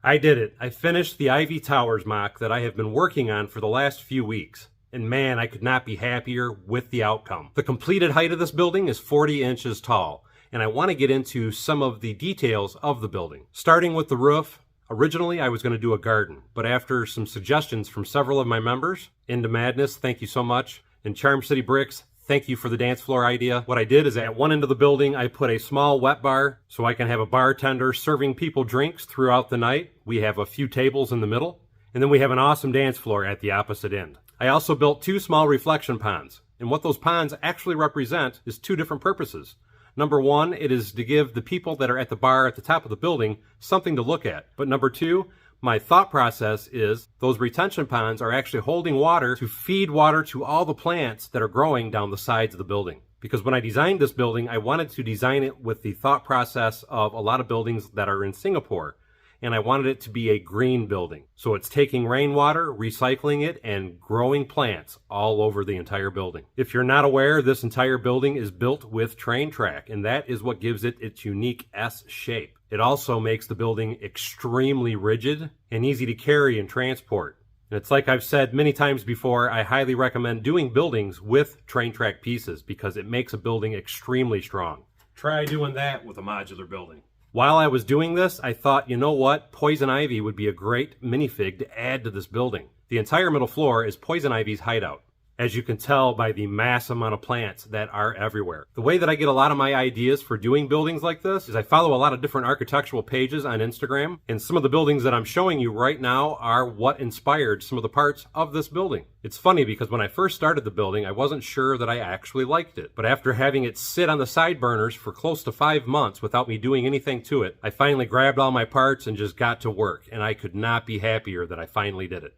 I did it. I finished the Ivy Towers mock that I have been working on for the last few weeks. And man, I could not be happier with the outcome. The completed height of this building is 40 inches tall, and I want to get into some of the details of the building. Starting with the roof, originally I was going to do a garden, but after some suggestions from several of my members, Into Madness, thank you so much, and Charm City Bricks, thank you for the dance floor idea. What I did is at one end of the building, I put a small wet bar so I can have a bartender serving people drinks throughout the night. We have a few tables in the middle, and then we have an awesome dance floor at the opposite end. I also built 2 small reflection ponds, and what those ponds actually represent is 2 different purposes. Number 1, it is to give the people that are at the bar at the top of the building something to look at. But number 2, my thought process is those retention ponds are actually holding water to feed water to all the plants that are growing down the sides of the building. Because when I designed this building, I wanted to design it with the thought process of a lot of buildings that are in Singapore. And I wanted it to be a green building. So it's taking rainwater, recycling it, and growing plants all over the entire building. If you're not aware, this entire building is built with train track, and that is what gives it its unique S shape. It also makes the building extremely rigid and easy to carry and transport. And it's like I've said many times before, I highly recommend doing buildings with train track pieces because it makes a building extremely strong. Try doing that with a modular building. While I was doing this, I thought, you know what? Poison ivy would be a great minifig to add to this building. The entire middle floor is poison ivy's hideout, as you can tell by the mass amount of plants that are everywhere. The way that I get a lot of my ideas for doing buildings like this is I follow a lot of different architectural pages on Instagram, and some of the buildings that I'm showing you right now are what inspired some of the parts of this building. It's funny because when I first started the building, I wasn't sure that I actually liked it. But after having it sit on the side burners for close to 5 months without me doing anything to it, I finally grabbed all my parts and just got to work, and I could not be happier that I finally did it.